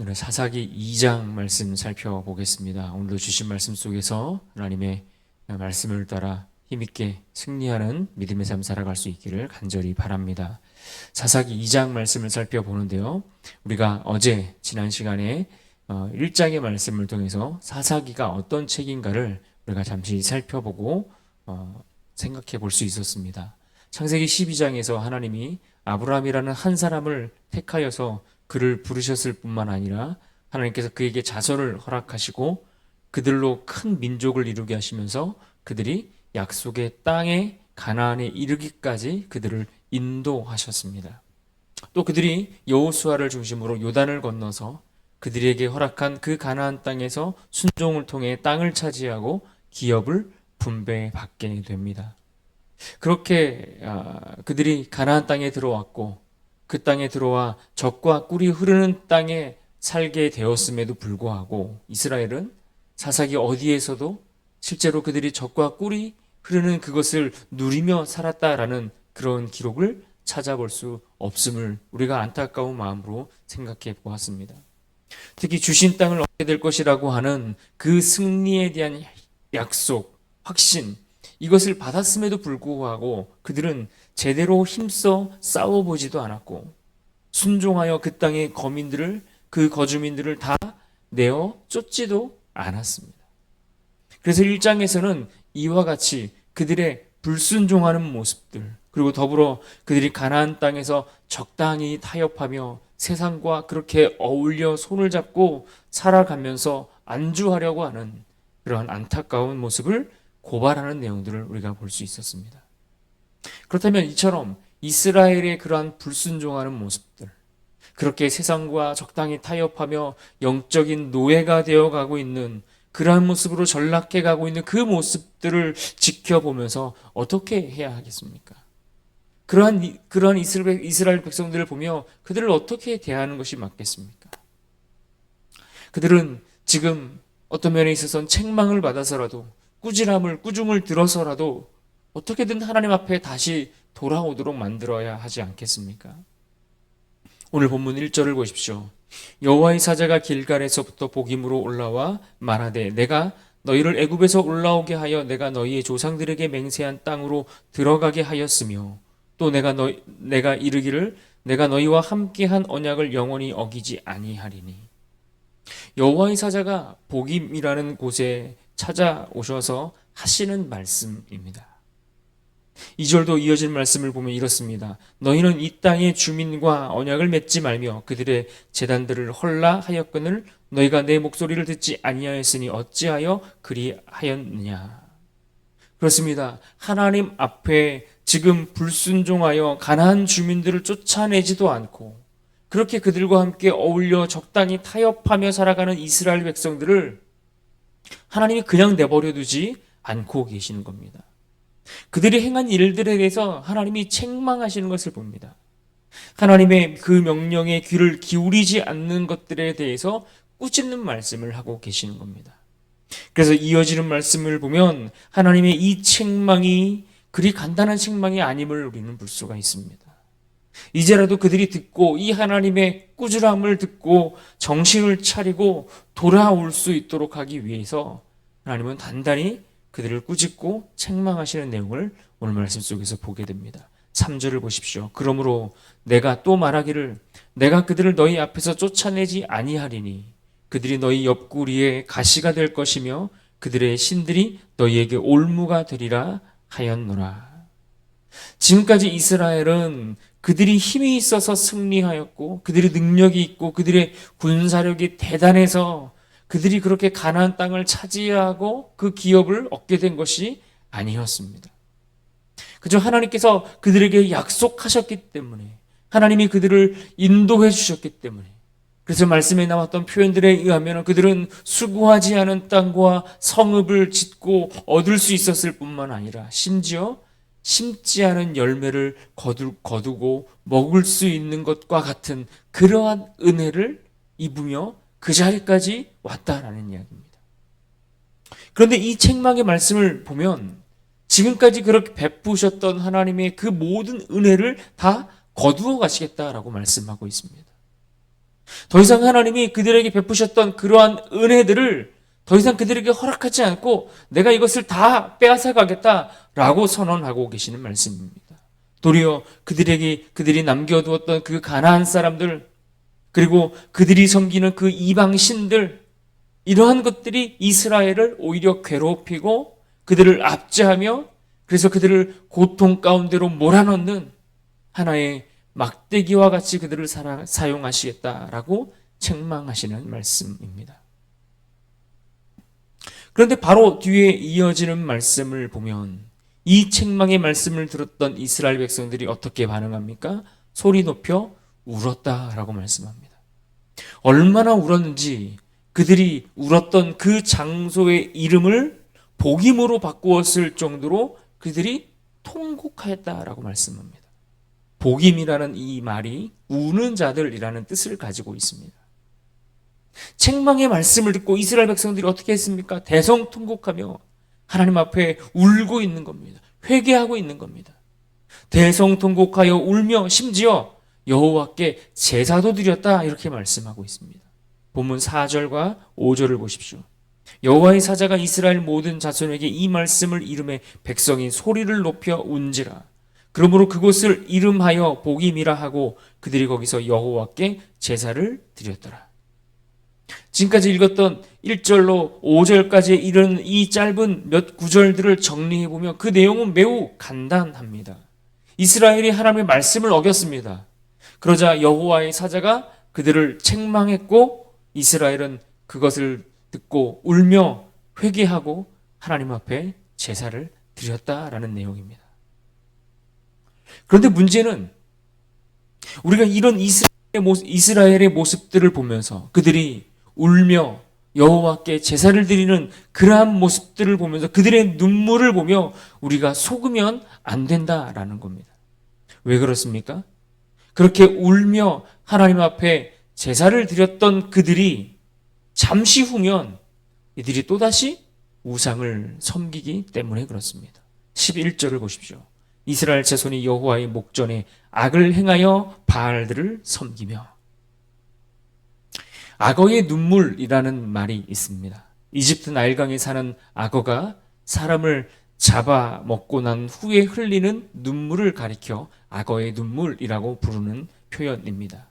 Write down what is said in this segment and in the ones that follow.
오늘 사사기 2장 말씀 살펴보겠습니다. 오늘도 주신 말씀 속에서 하나님의 말씀을 따라 힘있게 승리하는 믿음의 삶 살아갈 수 있기를 간절히 바랍니다. 사사기 2장 말씀을 살펴보는데요. 우리가 어제 지난 시간에 1장의 말씀을 통해서 사사기가 어떤 책인가를 우리가 잠시 살펴보고 생각해 볼 수 있었습니다. 창세기 12장에서 하나님이 아브라함이라는 한 사람을 택하여서 그를 부르셨을 뿐만 아니라 하나님께서 그에게 자손을 허락하시고 그들로 큰 민족을 이루게 하시면서 그들이 약속의 땅에 가나안에 이르기까지 그들을 인도하셨습니다. 또 그들이 여호수아를 중심으로 요단을 건너서 그들에게 허락한 그 가나안 땅에서 순종을 통해 땅을 차지하고 기업을 분배받게 됩니다. 그렇게 그들이 가나안 땅에 들어왔고 그 땅에 들어와 젖과 꿀이 흐르는 땅에 살게 되었음에도 불구하고 이스라엘은 사사기 어디에서도 실제로 그들이 젖과 꿀이 흐르는 그것을 누리며 살았다라는 그런 기록을 찾아볼 수 없음을 우리가 안타까운 마음으로 생각해 보았습니다. 특히 주신 땅을 얻게 될 것이라고 하는 그 승리에 대한 약속, 확신, 이것을 받았음에도 불구하고 그들은 제대로 힘써 싸워보지도 않았고 순종하여 그 땅의 거민들을 그 거주민들을 다 내어 쫓지도 않았습니다. 그래서 1장에서는 이와 같이 그들의 불순종하는 모습들 그리고 더불어 그들이 가나안 땅에서 적당히 타협하며 세상과 그렇게 어울려 손을 잡고 살아가면서 안주하려고 하는 그러한 안타까운 모습을 고발하는 내용들을 우리가 볼 수 있었습니다. 그렇다면 이처럼 이스라엘의 그러한 불순종하는 모습들, 그렇게 세상과 적당히 타협하며 영적인 노예가 되어가고 있는 그러한 모습으로 전락해 가고 있는 그 모습들을 지켜보면서 어떻게 해야 하겠습니까? 그러한 이스라엘 백성들을 보며 그들을 어떻게 대하는 것이 맞겠습니까? 그들은 지금 어떤 면에 있어서는 책망을 받아서라도 꾸중을 들어서라도 어떻게든 하나님 앞에 다시 돌아오도록 만들어야 하지 않겠습니까? 오늘 본문 1절을 보십시오. 여호와의 사자가 길갈에서부터 복임으로 올라와 말하되 내가 너희를 애굽에서 올라오게 하여 내가 너희의 조상들에게 맹세한 땅으로 들어가게 하였으며 또 내가 이르기를 내가 너희와 함께한 언약을 영원히 어기지 아니하리니. 여호와의 사자가 복임이라는 곳에 찾아오셔서 하시는 말씀입니다. 2절도 이어진 말씀을 보면 이렇습니다. 너희는 이 땅의 주민과 언약을 맺지 말며 그들의 제단들을 헐라 하였거늘 너희가 내 목소리를 듣지 아니하였으니 어찌하여 그리하였느냐. 그렇습니다. 하나님 앞에 지금 불순종하여 가나안 주민들을 쫓아내지도 않고 그렇게 그들과 함께 어울려 적당히 타협하며 살아가는 이스라엘 백성들을 하나님이 그냥 내버려 두지 않고 계시는 겁니다. 그들이 행한 일들에 대해서 하나님이 책망하시는 것을 봅니다. 하나님의 그 명령에 귀를 기울이지 않는 것들에 대해서 꾸짖는 말씀을 하고 계시는 겁니다. 그래서 이어지는 말씀을 보면 하나님의 이 책망이 그리 간단한 책망이 아님을 우리는 볼 수가 있습니다. 이제라도 그들이 듣고 이 하나님의 꾸지람을 듣고 정신을 차리고 돌아올 수 있도록 하기 위해서 하나님은 단단히 그들을 꾸짖고 책망하시는 내용을 오늘 말씀 속에서 보게 됩니다. 3절을 보십시오. 그러므로 내가 또 말하기를 내가 그들을 너희 앞에서 쫓아내지 아니하리니 그들이 너희 옆구리에 가시가 될 것이며 그들의 신들이 너희에게 올무가 되리라 하였노라. 지금까지 이스라엘은 그들이 힘이 있어서 승리하였고 그들이 능력이 있고 그들의 군사력이 대단해서 그들이 그렇게 가나안 땅을 차지하고 그 기업을 얻게 된 것이 아니었습니다. 그저 하나님께서 그들에게 약속하셨기 때문에 하나님이 그들을 인도해 주셨기 때문에 그래서 말씀에 나왔던 표현들에 의하면 그들은 수고하지 않은 땅과 성읍을 짓고 얻을 수 있었을 뿐만 아니라 심지어 심지 않은 열매를 거두고 먹을 수 있는 것과 같은 그러한 은혜를 입으며 그 자리까지 왔다라는 이야기입니다. 그런데 이 책망의 말씀을 보면 지금까지 그렇게 베푸셨던 하나님의 그 모든 은혜를 다 거두어 가시겠다라고 말씀하고 있습니다. 더 이상 하나님이 그들에게 베푸셨던 그러한 은혜들을 더 이상 그들에게 허락하지 않고 내가 이것을 다 빼앗아 가겠다라고 선언하고 계시는 말씀입니다. 도리어 그들이 남겨두었던 그 가나안 사람들, 그리고 그들이 섬기는 그 이방 신들, 이러한 것들이 이스라엘을 오히려 괴롭히고 그들을 압제하며 그래서 그들을 고통 가운데로 몰아넣는 하나의 막대기와 같이 그들을 사용하시겠다라고 책망하시는 말씀입니다. 그런데 바로 뒤에 이어지는 말씀을 보면 이 책망의 말씀을 들었던 이스라엘 백성들이 어떻게 반응합니까? 소리 높여 울었다라고 말씀합니다. 얼마나 울었는지 그들이 울었던 그 장소의 이름을 복임으로 바꾸었을 정도로 그들이 통곡하였다라고 말씀합니다. 복임이라는 이 말이 우는 자들이라는 뜻을 가지고 있습니다. 책망의 말씀을 듣고 이스라엘 백성들이 어떻게 했습니까? 대성통곡하며 하나님 앞에 울고 있는 겁니다. 회개하고 있는 겁니다. 대성통곡하여 울며 심지어 여호와께 제사도 드렸다 이렇게 말씀하고 있습니다. 본문 4절과 5절을 보십시오. 여호와의 사자가 이스라엘 모든 자손에게 이 말씀을 이름해 백성이 소리를 높여 운지라. 그러므로 그곳을 이름하여 복임이라 하고 그들이 거기서 여호와께 제사를 드렸더라. 지금까지 읽었던 1절로 5절까지 이른 이 짧은 몇 구절들을 정리해보면 그 내용은 매우 간단합니다. 이스라엘이 하나님의 말씀을 어겼습니다. 그러자 여호와의 사자가 그들을 책망했고 이스라엘은 그것을 듣고 울며 회개하고 하나님 앞에 제사를 드렸다라는 내용입니다. 그런데 문제는 우리가 이런 이스라엘의 모습들을 보면서 그들이 울며 여호와께 제사를 드리는 그러한 모습들을 보면서 그들의 눈물을 보며 우리가 속으면 안 된다라는 겁니다. 왜 그렇습니까? 그렇게 울며 하나님 앞에 제사를 드렸던 그들이 잠시 후면 이들이 또다시 우상을 섬기기 때문에 그렇습니다. 11절을 보십시오. 이스라엘 자손이 여호와의 목전에 악을 행하여 바알들을 섬기며. 악어의 눈물이라는 말이 있습니다. 이집트 나일강에 사는 악어가 사람을 잡아 먹고 난 후에 흘리는 눈물을 가리켜 악어의 눈물이라고 부르는 표현입니다.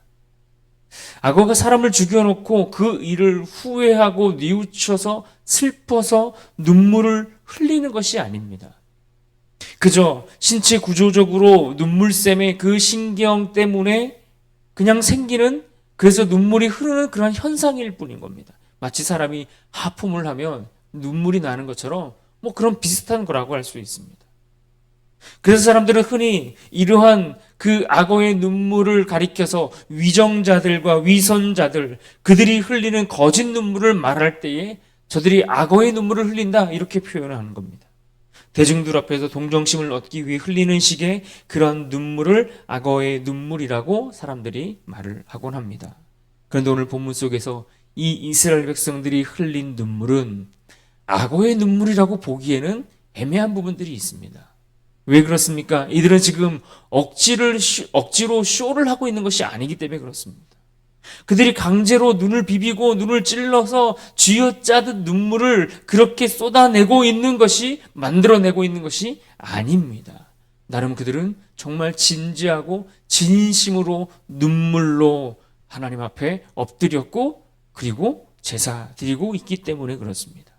악어가 사람을 죽여놓고 그 일을 후회하고 뉘우쳐서 슬퍼서 눈물을 흘리는 것이 아닙니다. 그저 신체 구조적으로 눈물샘의 그 신경 때문에 그냥 생기는, 그래서 눈물이 흐르는 그런 현상일 뿐인 겁니다. 마치 사람이 하품을 하면 눈물이 나는 것처럼 뭐 그런 비슷한 거라고 할 수 있습니다. 그래서 사람들은 흔히 이러한 그 악어의 눈물을 가리켜서 위정자들과 위선자들, 그들이 흘리는 거짓 눈물을 말할 때에 저들이 악어의 눈물을 흘린다 이렇게 표현하는 겁니다. 대중들 앞에서 동정심을 얻기 위해 흘리는 식의 그런 눈물을 악어의 눈물이라고 사람들이 말을 하곤 합니다. 그런데 오늘 본문 속에서 이 이스라엘 백성들이 흘린 눈물은 악어의 눈물이라고 보기에는 애매한 부분들이 있습니다. 왜 그렇습니까? 이들은 지금 억지로 쇼를 하고 있는 것이 아니기 때문에 그렇습니다. 그들이 강제로 눈을 비비고 눈을 찔러서 쥐어짜듯 눈물을 그렇게 쏟아내고 있는 것이, 만들어내고 있는 것이 아닙니다. 나름 그들은 정말 진지하고 진심으로 눈물로 하나님 앞에 엎드렸고 그리고 제사 드리고 있기 때문에 그렇습니다.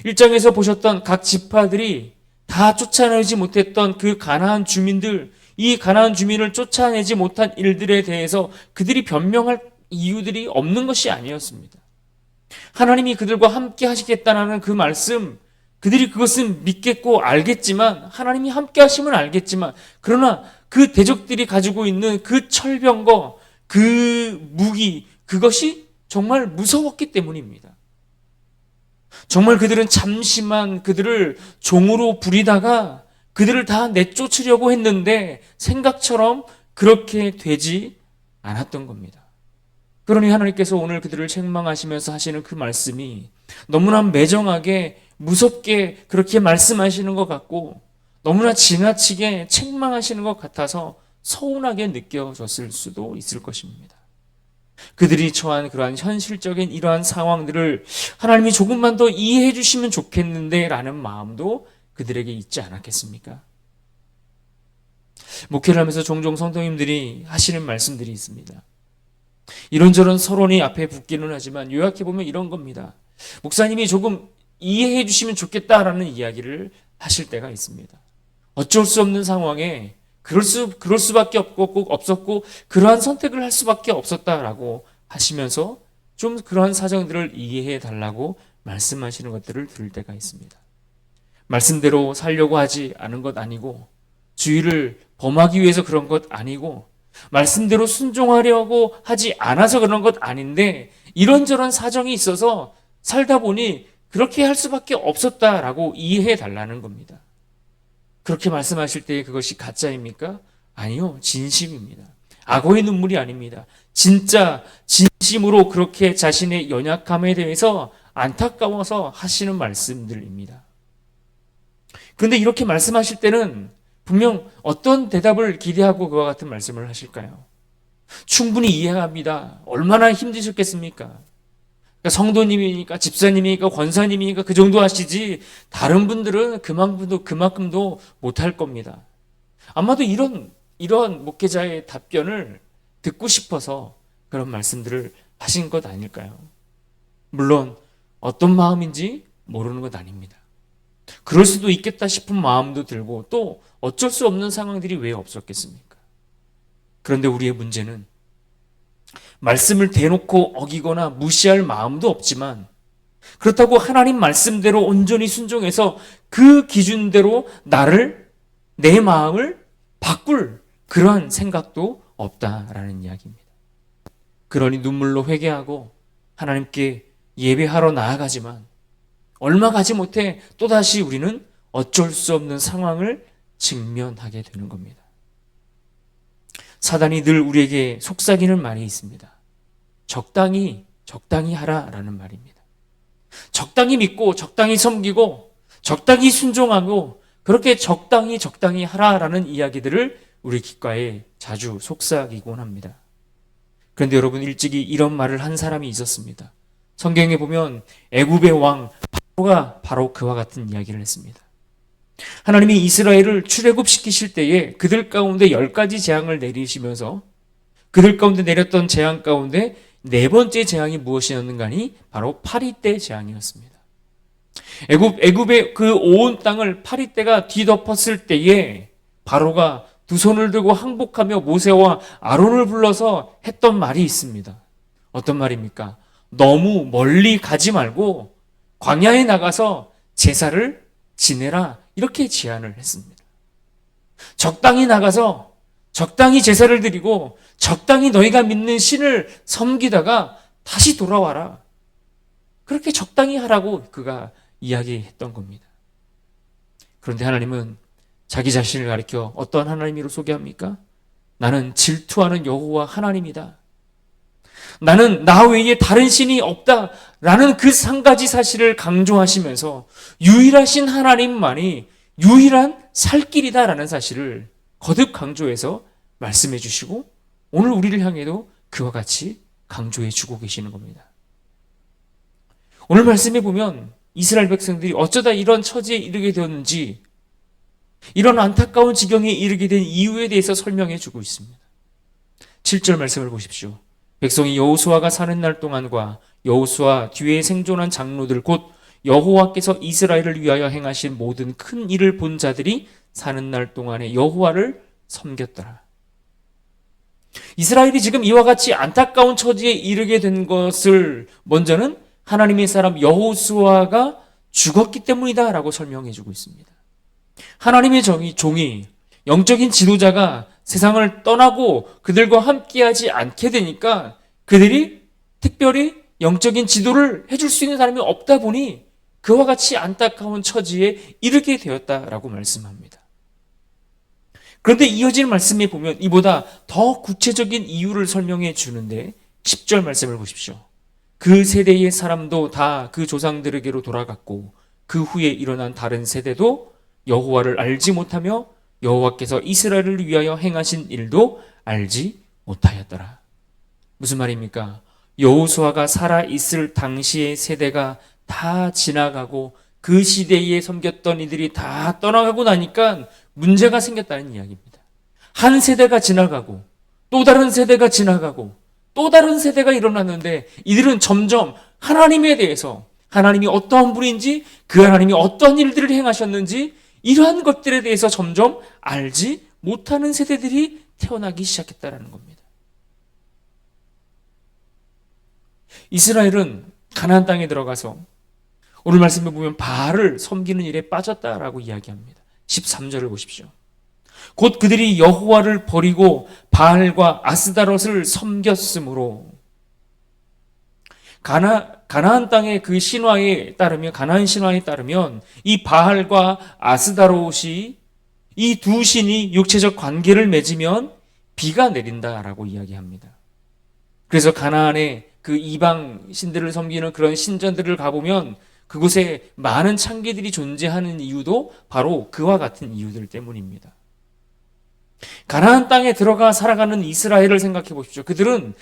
1장에서 보셨던 각 지파들이 다 쫓아내지 못했던 그 가나안 주민들, 이 가나안 주민을 쫓아내지 못한 일들에 대해서 그들이 변명할 이유들이 없는 것이 아니었습니다. 하나님이 그들과 함께 하시겠다는 그 말씀, 그들이 그것은 믿겠고 알겠지만, 하나님이 함께 하시면 알겠지만, 그러나 그 대적들이 가지고 있는 그 철병거, 그 무기, 그것이 정말 무서웠기 때문입니다. 정말 그들은 잠시만 그들을 종으로 부리다가 그들을 다 내쫓으려고 했는데 생각처럼 그렇게 되지 않았던 겁니다. 그러니 하나님께서 오늘 그들을 책망하시면서 하시는 그 말씀이 너무나 매정하게 무섭게 그렇게 말씀하시는 것 같고 너무나 지나치게 책망하시는 것 같아서 서운하게 느껴졌을 수도 있을 것입니다. 그들이 처한 그러한 현실적인 이러한 상황들을 하나님이 조금만 더 이해해 주시면 좋겠는데 라는 마음도 그들에게 있지 않았겠습니까? 목회를 하면서 종종 성도님들이 하시는 말씀들이 있습니다. 이런저런 서론이 앞에 붙기는 하지만 요약해보면 이런 겁니다. 목사님이 조금 이해해 주시면 좋겠다라는 이야기를 하실 때가 있습니다. 어쩔 수 없는 상황에 그럴 수밖에 없었고 그러한 선택을 할 수밖에 없었다라고 하시면서 좀 그러한 사정들을 이해해 달라고 말씀하시는 것들을 들을 때가 있습니다. 말씀대로 살려고 하지 않은 것 아니고 주의를 범하기 위해서 그런 것 아니고 말씀대로 순종하려고 하지 않아서 그런 것 아닌데 이런저런 사정이 있어서 살다 보니 그렇게 할 수밖에 없었다라고 이해해 달라는 겁니다. 그렇게 말씀하실 때 그것이 가짜입니까? 아니요, 진심입니다. 악어의 눈물이 아닙니다. 진짜 진심으로 그렇게 자신의 연약함에 대해서 안타까워서 하시는 말씀들입니다. 그런데 이렇게 말씀하실 때는 분명 어떤 대답을 기대하고 그와 같은 말씀을 하실까요? 충분히 이해합니다. 얼마나 힘드셨겠습니까? 그러니까 성도님이니까 집사님이니까 권사님이니까 그 정도 하시지 다른 분들은 그만큼도 못할 겁니다. 아마도 이런 목회자의 답변을 듣고 싶어서 그런 말씀들을 하신 것 아닐까요? 물론 어떤 마음인지 모르는 것 아닙니다. 그럴 수도 있겠다 싶은 마음도 들고 또 어쩔 수 없는 상황들이 왜 없었겠습니까? 그런데 우리의 문제는 말씀을 대놓고 어기거나 무시할 마음도 없지만 그렇다고 하나님 말씀대로 온전히 순종해서 그 기준대로 내 마음을 바꿀 그러한 생각도 없다라는 이야기입니다. 그러니 눈물로 회개하고 하나님께 예배하러 나아가지만 얼마 가지 못해 또다시 우리는 어쩔 수 없는 상황을 직면하게 되는 겁니다. 사단이 늘 우리에게 속삭이는 말이 있습니다. 적당히 하라라는 말입니다. 적당히 믿고 적당히 섬기고 적당히 순종하고 그렇게 적당히 하라라는 이야기들을 우리 귓가에 자주 속삭이곤 합니다. 그런데 여러분 일찍이 이런 말을 한 사람이 있었습니다. 성경에 보면 애굽의 왕 바로가 바로 그와 같은 이야기를 했습니다. 하나님이 이스라엘을 출애굽시키실 때에 그들 가운데 10가지 재앙을 내리시면서 그들 가운데 내렸던 재앙 가운데 네 번째 재앙이 무엇이었는가 하니 바로 파리떼 재앙이었습니다. 애굽의 그 온 땅을 파리떼가 뒤덮었을 때에 바로가 두 손을 들고 항복하며 모세와 아론을 불러서 했던 말이 있습니다. 어떤 말입니까? 너무 멀리 가지 말고 광야에 나가서 제사를 지내라 이렇게 제안을 했습니다. 적당히 나가서 적당히 제사를 드리고 적당히 너희가 믿는 신을 섬기다가 다시 돌아와라. 그렇게 적당히 하라고 그가 이야기했던 겁니다. 그런데 하나님은 자기 자신을 가리켜 어떤 하나님으로 소개합니까? 나는 질투하는 여호와 하나님이다. 나는 나 외에 다른 신이 없다라는 그 한 가지 사실을 강조하시면서 유일하신 하나님만이 유일한 살 길이다라는 사실을 거듭 강조해서 말씀해 주시고 오늘 우리를 향해도 그와 같이 강조해 주고 계시는 겁니다. 오늘 말씀에 보면 이스라엘 백성들이 어쩌다 이런 처지에 이르게 되었는지 이런 안타까운 지경에 이르게 된 이유에 대해서 설명해 주고 있습니다. 7절 말씀을 보십시오. 백성이 여호수아가 사는 날 동안과 여호수아 뒤에 생존한 장로들 곧 여호와께서 이스라엘을 위하여 행하신 모든 큰 일을 본 자들이 사는 날 동안에 여호와를 섬겼더라. 이스라엘이 지금 이와 같이 안타까운 처지에 이르게 된 것을 먼저는 하나님의 사람 여호수아가 죽었기 때문이다라고 설명해 주고 있습니다. 하나님의 종이 영적인 지도자가 세상을 떠나고 그들과 함께하지 않게 되니까 그들이 특별히 영적인 지도를 해줄 수 있는 사람이 없다 보니 그와 같이 안타까운 처지에 이르게 되었다라고 말씀합니다. 그런데 이어지는 말씀에 보면 이보다 더 구체적인 이유를 설명해 주는데 10절 말씀을 보십시오. 그 세대의 사람도 다 그 조상들에게로 돌아갔고 그 후에 일어난 다른 세대도 여호와를 알지 못하며 여호와께서 이스라엘을 위하여 행하신 일도 알지 못하였더라. 무슨 말입니까? 여호수아가 살아 있을 당시의 세대가 다 지나가고 그 시대에 섬겼던 이들이 다 떠나가고 나니까 문제가 생겼다는 이야기입니다. 한 세대가 지나가고 또 다른 세대가 지나가고 또 다른 세대가 일어났는데 이들은 점점 하나님에 대해서, 하나님이 어떠한 분인지, 그 하나님이 어떠한 일들을 행하셨는지 이러한 것들에 대해서 점점 알지 못하는 세대들이 태어나기 시작했다는 겁니다. 이스라엘은 가나안 땅에 들어가서 오늘 말씀에 보면 바알을 섬기는 일에 빠졌다라고 이야기합니다. 13절을 보십시오. 곧 그들이 여호와를 버리고 바알과 아스다롯을 섬겼으므로. 가나안 땅의 그 신화에 따르면, 가나안 신화에 따르면 이 바알과 아스다롯이, 이 두 신이 육체적 관계를 맺으면 비가 내린다라고 이야기합니다. 그래서 가나안의 그 이방 신들을 섬기는 그런 신전들을 가보면 그곳에 많은 창기들이 존재하는 이유도 바로 그와 같은 이유들 때문입니다. 가나안 땅에 들어가 살아가는 이스라엘을 생각해 보십시오. 그들은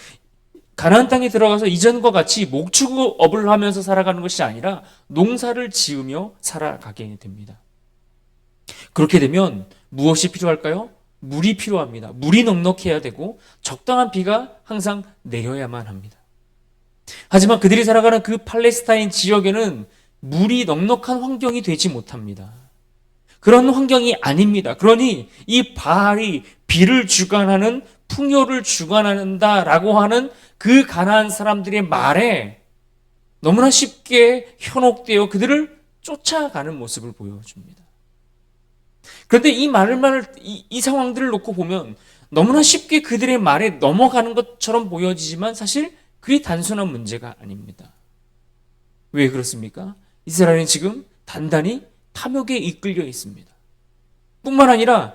가나안 땅에 들어가서 이전과 같이 목축업을 하면서 살아가는 것이 아니라 농사를 지으며 살아가게 됩니다. 그렇게 되면 무엇이 필요할까요? 물이 필요합니다. 물이 넉넉해야 되고 적당한 비가 항상 내려야만 합니다. 하지만 그들이 살아가는 그 팔레스타인 지역에는 물이 넉넉한 환경이 되지 못합니다. 그런 환경이 아닙니다. 그러니 이 바알이 비를 주관하는, 풍요를 주관한다라고 하는 그 가나안 사람들의 말에 너무나 쉽게 현혹되어 그들을 쫓아가는 모습을 보여줍니다. 그런데 이 상황들을 놓고 보면 너무나 쉽게 그들의 말에 넘어가는 것처럼 보여지지만 사실 그리 단순한 문제가 아닙니다. 왜 그렇습니까? 이스라엘은 지금 단단히 탐욕에 이끌려 있습니다. 뿐만 아니라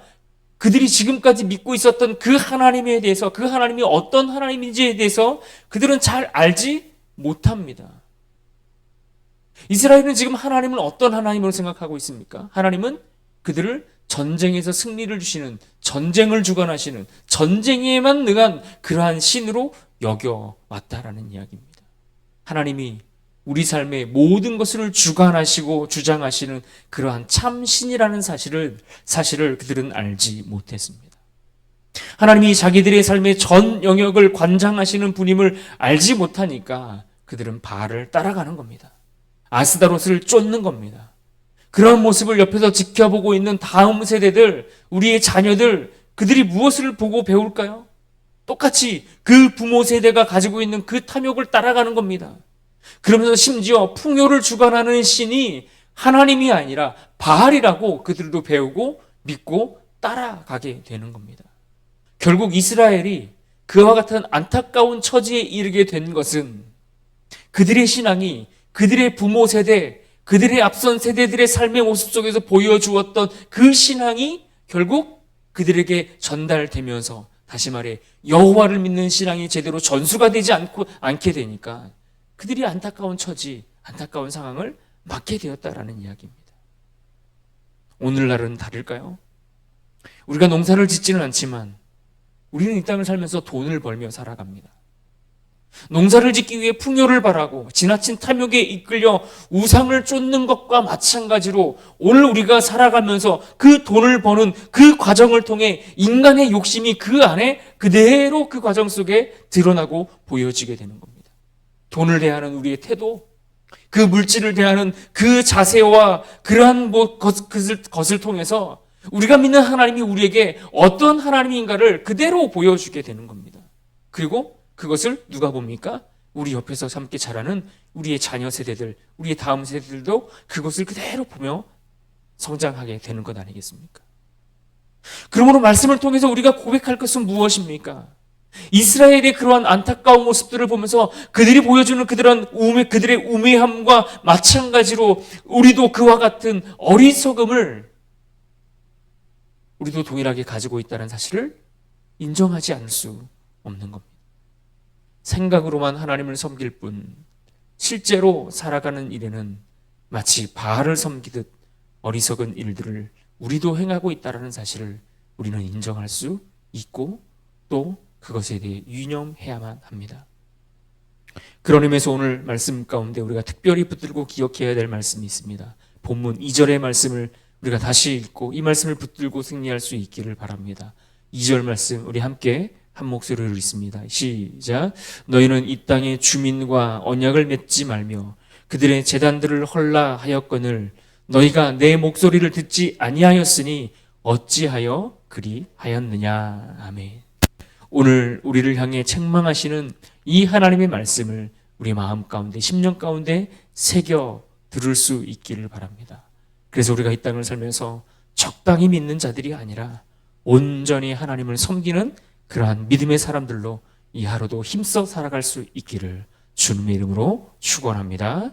그들이 지금까지 믿고 있었던 그 하나님에 대해서, 그 하나님이 어떤 하나님인지에 대해서 그들은 잘 알지 못합니다. 이스라엘은 지금 하나님을 어떤 하나님으로 생각하고 있습니까? 하나님은 그들을 전쟁에서 승리를 주시는, 전쟁을 주관하시는, 전쟁에만 능한 그러한 신으로 여겨왔다라는 이야기입니다. 하나님이 우리 삶의 모든 것을 주관하시고 주장하시는 그러한 참 신이라는 사실을 그들은 알지 못했습니다. 하나님이 자기들의 삶의 전 영역을 관장하시는 분임을 알지 못하니까 그들은 바알을 따라가는 겁니다. 아스다롯을 쫓는 겁니다. 그런 모습을 옆에서 지켜보고 있는 다음 세대들, 우리의 자녀들, 그들이 무엇을 보고 배울까요? 똑같이 그 부모 세대가 가지고 있는 그 탐욕을 따라가는 겁니다. 그러면서 심지어 풍요를 주관하는 신이 하나님이 아니라 바알이라고 그들도 배우고 믿고 따라가게 되는 겁니다. 결국 이스라엘이 그와 같은 안타까운 처지에 이르게 된 것은 그들의 신앙이 그들의 부모 세대, 그들의 앞선 세대들의 삶의 모습 속에서 보여주었던 그 신앙이 결국 그들에게 전달되면서, 다시 말해 여호와를 믿는 신앙이 제대로 전수가 되지 않게 되니까 그들이 안타까운 처지, 안타까운 상황을 맞게 되었다라는 이야기입니다. 오늘날은 다를까요? 우리가 농사를 짓지는 않지만 우리는 이 땅을 살면서 돈을 벌며 살아갑니다. 농사를 짓기 위해 풍요를 바라고 지나친 탐욕에 이끌려 우상을 쫓는 것과 마찬가지로 오늘 우리가 살아가면서 그 돈을 버는 그 과정을 통해 인간의 욕심이 그 안에 그대로 그 과정 속에 드러나고 보여지게 되는 겁니다. 돈을 대하는 우리의 태도, 그 물질을 대하는 그 자세와 그러한 것을 통해서 우리가 믿는 하나님이 우리에게 어떤 하나님인가를 그대로 보여주게 되는 겁니다. 그리고 그것을 누가 봅니까? 우리 옆에서 함께 자라는 우리의 자녀 세대들, 우리의 다음 세대들도 그것을 그대로 보며 성장하게 되는 것 아니겠습니까? 그러므로 말씀을 통해서 우리가 고백할 것은 무엇입니까? 이스라엘의 그러한 안타까운 모습들을 보면서 그들이 보여주는 그들의 우매함과 마찬가지로 우리도 그와 같은 어리석음을 우리도 동일하게 가지고 있다는 사실을 인정하지 않을 수 없는 겁니다. 생각으로만 하나님을 섬길 뿐 실제로 살아가는 일에는 마치 바알을 섬기듯 어리석은 일들을 우리도 행하고 있다는 사실을 우리는 인정할 수 있고 또 그것에 대해 유념해야만 합니다. 그런 의미에서 오늘 말씀 가운데 우리가 특별히 붙들고 기억해야 될 말씀이 있습니다. 본문 2절의 말씀을 우리가 다시 읽고 이 말씀을 붙들고 승리할 수 있기를 바랍니다. 2절 말씀 우리 함께 한 목소리로 읽습니다. 시작. 너희는 이 땅의 주민과 언약을 맺지 말며 그들의 제단들을 헐라하였거늘 너희가 내 목소리를 듣지 아니하였으니 어찌하여 그리하였느냐. 아멘. 오늘 우리를 향해 책망하시는 이 하나님의 말씀을 우리 마음 가운데, 심령 가운데 새겨 들을 수 있기를 바랍니다. 그래서 우리가 이 땅을 살면서 적당히 믿는 자들이 아니라 온전히 하나님을 섬기는 그러한 믿음의 사람들로 이 하루도 힘써 살아갈 수 있기를 주님의 이름으로 축원합니다.